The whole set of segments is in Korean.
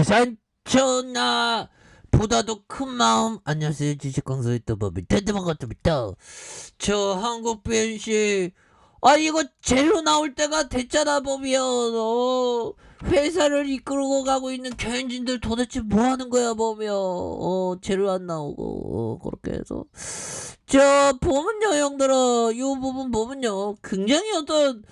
산천나 보다도 큰 마음. 안녕하세요, 주식광수의 또법이 텐트만같습니다. 저 한국변씨, 이거 제로 나올 때가 됐잖아. 보면 회사를 이끌고 가고 있는 경영진들 도대체 뭐 하는 거야. 보면 제로 안 나오고 그렇게 해서 저 보면요 형들아, 요 부분 보면요 굉장히 어떤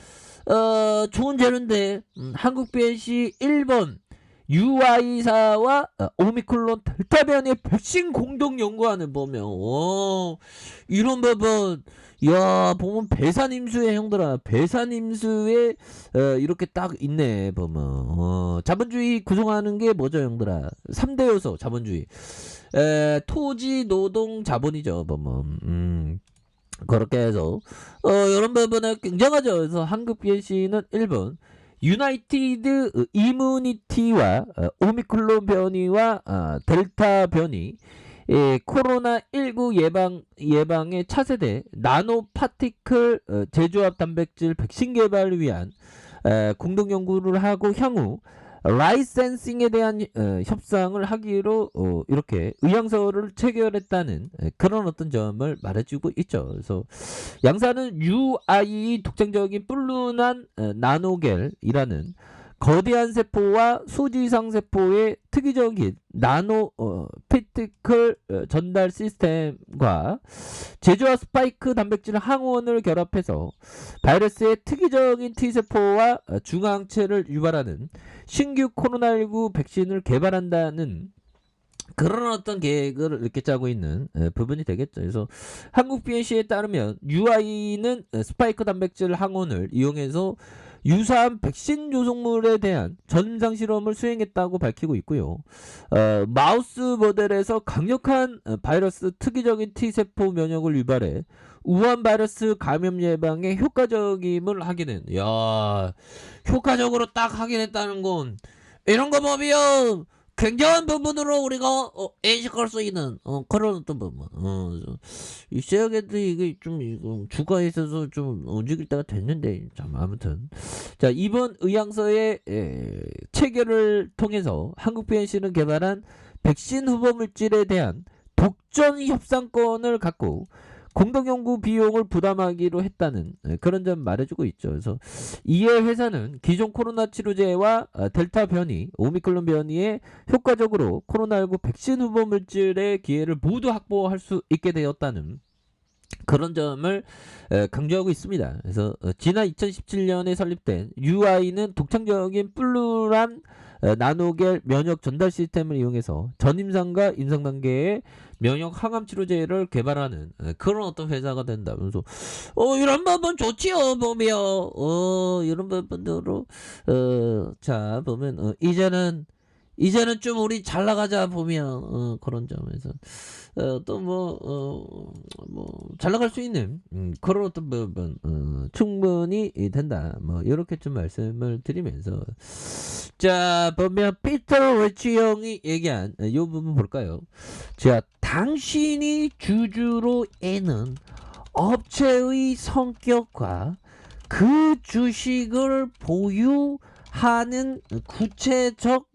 좋은 제로인데, 한국변씨 1번 UI사와 오미크론 델타 변이 백신 공동 연구안을 보면 이런 부분, 야 보면 배산임수의 형들아, 배산임수에 이렇게 딱 있네. 보면 자본주의 구성하는 게 뭐죠 형들아? 3대 요소 자본주의, 토지 노동 자본이죠. 보면 그렇게 해서 이런 부분은 굉장하죠. 그래서 한국 BNC는 1번 유나이티드 이뮤니티와 오미크론 변이와 델타 변이, 코로나19 예방의 차세대 나노 파티클 제조합 단백질 백신 개발을 위한 공동 연구를 하고 향후 라이센싱에 대한 협상을 하기로 이렇게 의향서를 체결했다는 그런 어떤 점을 말해주고 있죠. 그래서 양사는 UI 독창적인 뿔룬한 나노겔이라는 거대한 세포와 소지상 세포의 특이적인 나노 파티클 전달 시스템과 제조와 스파이크 단백질 항원을 결합해서 바이러스의 특이적인 T세포와 중앙체를 유발하는 신규 코로나19 백신을 개발한다는 그런 어떤 계획을 이렇게 짜고 있는 부분이 되겠죠. 그래서 한국 BNC에 따르면 UI는 스파이크 단백질 항원을 이용해서 유사한 백신 조성물에 대한 전임상 실험을 수행했다고 밝히고 있고요. 마우스 모델에서 강력한 바이러스 특이적인 T세포 면역을 유발해 우한 바이러스 감염 예방에 효과적임을 확인한. 야, 효과적으로 딱 확인했다는 건 이런 거 보면 굉장한 부분으로 우리가 인식할 수 있는 그런 어떤 부분 있어야겠는데, 이게 좀 주가에 있어서 좀 움직일 때가 됐는데, 참 아무튼 자, 이번 의향서의 체결을 통해서 한국 BNC는 개발한 백신 후보 물질에 대한 독점 협상권을 갖고 공동연구 비용을 부담하기로 했다는 그런 점 말해주고 있죠. 그래서 이에 회사는 기존 코로나 치료제와 델타 변이, 오미크론 변이에 효과적으로 코로나19 백신 후보 물질의 기회를 모두 확보할 수 있게 되었다는 그런 점을 강조하고 있습니다. 그래서 지난 2017년에 설립된 UI는 독창적인 플루란 나노겔 면역 전달 시스템을 이용해서 전임상과 임상 단계의 면역 항암 치료제를 개발하는 그런 어떤 회사가 된다. 그래서 이런 부분 좋지요. 보면 이런 부분으로 자 보면 이제는 좀 우리 잘 나가자. 보면 그런 점에서 또 잘 나갈 수 있는 그런 어떤 부분 충분히 된다. 뭐 이렇게 좀 말씀을 드리면서, 자 보면 피터 리치 형이 얘기한 이 부분 볼까요? 자, 당신이 주주로 에는 업체의 성격과 그 주식을 보유하는 구체적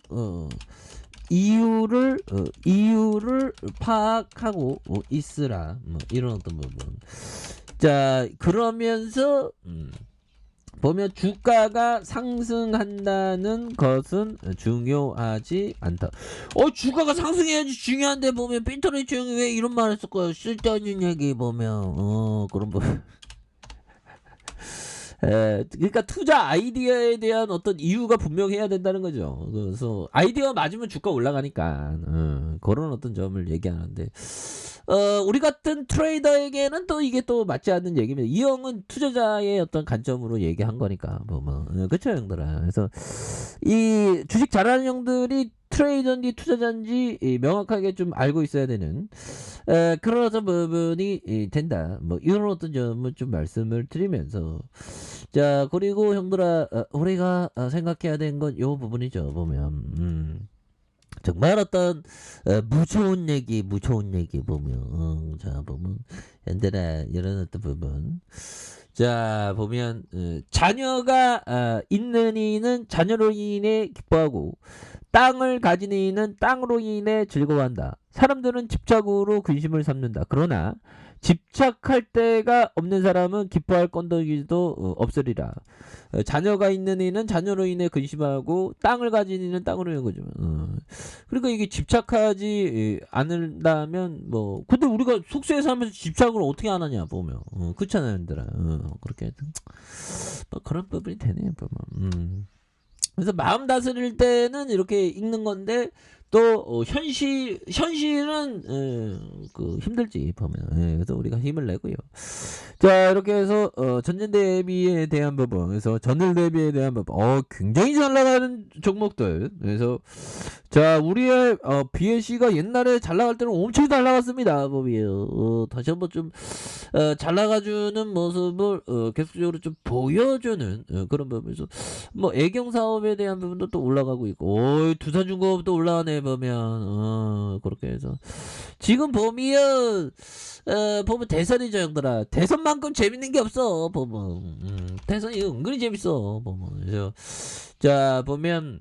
이유를 파악하고 있으라. 뭐 이런 어떤 부분. 자, 그러면서 보면 주가가 상승한다는 것은 중요하지 않다. 주가가 상승해야지 중요한데, 보면 핀터리치 형이 왜 이런 말 했을까요? 쓸데없는 얘기. 보면 그런 부분. 그러니까 투자 아이디어에 대한 어떤 이유가 분명해야 된다는 거죠. 그래서 아이디어 맞으면 주가 올라가니까 그런 어떤 점을 얘기하는데, 우리 같은 트레이더에게는 또 이게 또 맞지 않는 얘기입니다. 이 형은 투자자의 어떤 관점으로 얘기한 거니까 그쵸 형들아. 그래서 이 주식 잘하는 형들이 트레이더인지 투자자인지 명확하게 좀 알고 있어야 되는 그런 어떤 부분이 된다. 뭐 이런 어떤 점을 좀 말씀을 드리면서, 자 그리고 형들아, 우리가 생각해야 되는 건 요 부분이죠. 보면 정말 어떤 무서운 얘기 보면 자 보면 얘들아 이런 어떤 부분 자 보면 자녀가 있는 이는 자녀로 인해 기뻐하고 땅을 가진 이는 땅으로 인해 즐거워한다. 사람들은 집착으로 근심을 삼는다. 그러나 집착할 데가 없는 사람은 기뻐할 건더기도 없으리라. 자녀가 있는 이는 자녀로 인해 근심하고 땅을 가진 이는 땅으로 인해 거죠. 그러니까 이게 집착하지 않는다면 뭐 근데 우리가 숙소에 살면서 집착을 어떻게 안 하냐 보면 그렇잖아요, 얘들아. 그렇게 뭐 그런 부분이 되네요, 보면. 그래서 마음 다스릴 때는 이렇게 읽는 건데 또 현실은 그 힘들지 보면 그래서 우리가 힘을 내고요. 자 이렇게 해서 전년 대비에 대한 부분 그래서 전일 대비에 대한 부분 굉장히 잘 나가는 종목들 그래서 자 우리의 BLC가 옛날에 잘 나갈 때는 엄청 잘 나갔습니다 법이에요. 다시 한번 좀 잘 나가주는 모습을 계속적으로 좀 보여주는 그런 부분에서 뭐 애경 사업에 대한 부분도 또 올라가고 있고 두산중공업도 올라가네 보면 그렇게 해서 지금 보면 보면 대선이죠 형들아. 대선만큼 재밌는 게 없어 보면 대선이 은근히 재밌어 보면 그래서 자 보면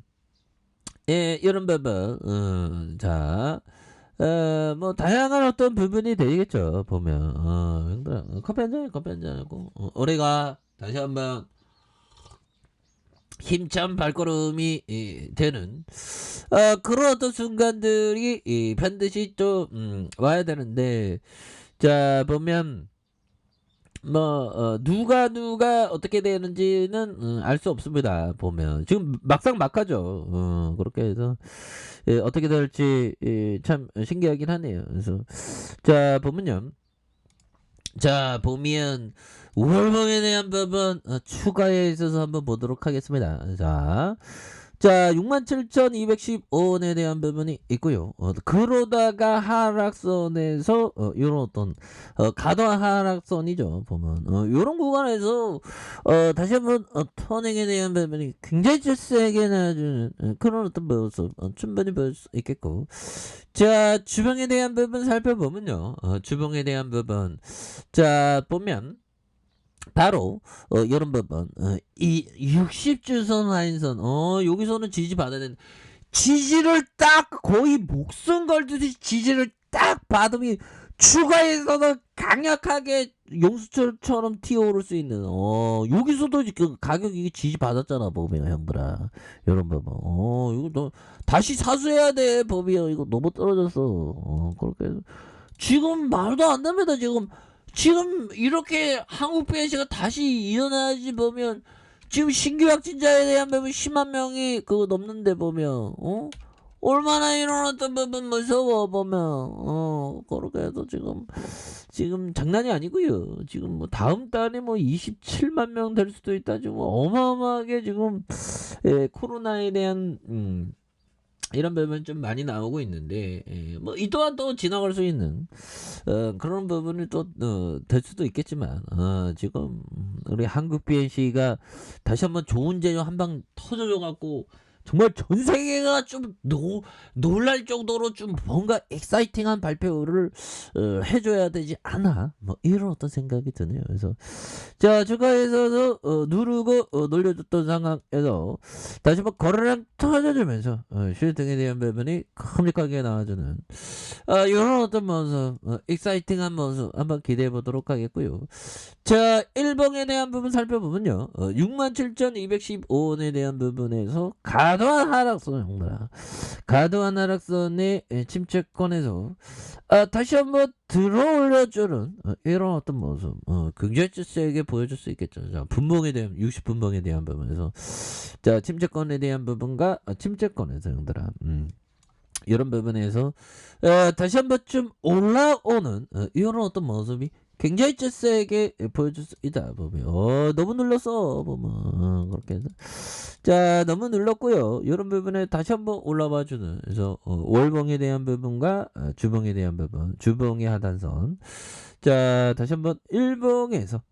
이런 부분 자 뭐 다양한 어떤 부분이 되겠죠 보면 형들아 커피 한잔 하고 올해가 다시 한번 힘찬 발걸음이 되는 그런 어떤 순간들이 반드시 좀 와야 되는데 자 보면 뭐 누가 어떻게 되는지는 알 수 없습니다 보면 지금 막상 막하죠 그렇게 해서 어떻게 될지 참 신기하긴 하네요 그래서 자 보면요 자 보면 월봉에 대한 부분 추가에 있어서 한번 보도록 하겠습니다. 자 67,215원에 대한 부분이 있고요. 그러다가 하락선에서 이런 어떤 가도한 하락선이죠. 보면 이런 구간에서 다시 한번 터닝에 대한 부분이 굉장히 세게 나주는 그런 어떤 모습 충분히 볼 수 있겠고 자 주봉에 대한 부분 살펴보면요. 주봉에 대한 부분 자 보면 바로 이런 부분 이 60주선 라인선 여기서는 지지 받아야 되는 지지를 딱 거의 목숨 걸듯이 지지를 딱 받으면 추가해서는 강력하게 용수철처럼 튀어오를 수 있는 여기서도 그 가격이 지지 받았잖아 보면 형들아 이런 부분 이거 너 다시 사수해야 돼 법이요 이거 너무 떨어졌어 그렇게 해서 지금 말도 안 됩니다 지금 이렇게 한국 BNC가 다시 일어나지 보면 지금 신규 확진자에 대한 부분 10만 명이 그거 넘는데 보면 얼마나 일어났던 부분 무서워 보면 그렇게 해서 지금 장난이 아니고요. 지금 뭐 다음 달에 뭐 27만 명 될 수도 있다. 지금 어마어마하게 지금 코로나에 대한 이런 부분 좀 많이 나오고 있는데 뭐 이 또한 또 지나갈 수 있는 그런 부분이 또 될 수도 있겠지만 지금 우리 한국 BNC가 다시 한번 좋은 재료 한 방 터져줘 갖고 정말 전 세계가 좀 놀랄 정도로 좀 뭔가 엑사이팅한 발표를 해줘야 되지 않아 뭐 이런 어떤 생각이 드네요. 그래서 자 주가에서도 누르고 놀려줬던 상황에서 다시 한번 거래량 터져주면서 슈팅에 대한 부분이 큼직하게 나와주는 이런 어떤 모습 익사이팅한 모습 한번 기대해 보도록 하겠고요. 자 1봉에 대한 부분 살펴보면요 67,215원에 대한 부분에서 가도한 하락선 형들아 가도한 하락선의 침체권에서 다시 한번 들어 올려주는 이런 어떤 모습 굉장히 세게 보여줄 수 있겠죠. 자 분봉에 대한 60분봉에 대한 부분에서 자 침체권에 대한 부분과 침체권에서 형들아 이런 부분에서 다시 한번 좀 올라오는 이런 어떤 모습이 굉장히 세게 보여줄 수 있다 보면 너무 눌렀어 보면 그렇게 해서 자 너무 눌렀고요 이런 부분에 다시 한번 올라와 주는 그래서 월봉에 대한 부분과 주봉에 대한 부분 주봉의 하단선 자 다시 한번 일봉에서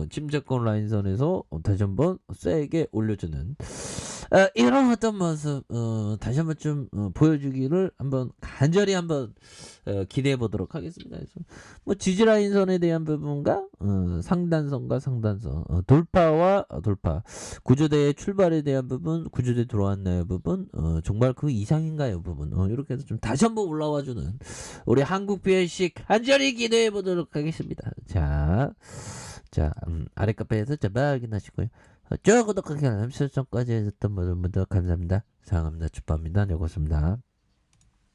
침체권 라인선에서 다시 한번 세게 올려주는 이런 어떤 모습 다시 한번 좀 보여주기를 한번 간절히 한번 기대해 보도록 하겠습니다. 그래서 뭐 지지라인선에 대한 부분과 상단선과 상단선 돌파와 돌파 구조대의 출발에 대한 부분 구조대 들어왔나요 부분 정말 그 이상인가요 부분 이렇게 해서 좀 다시 한번 올라와주는 우리 한국 BLC 간절히 기대해 보도록 하겠습니다. 자 아래 카페에서 제발 확인하시고요. 쭉 구독하기 알람 설정까지 해줬던 모든 분들 감사합니다. 사랑합니다. 축복합니다. 여고습니다.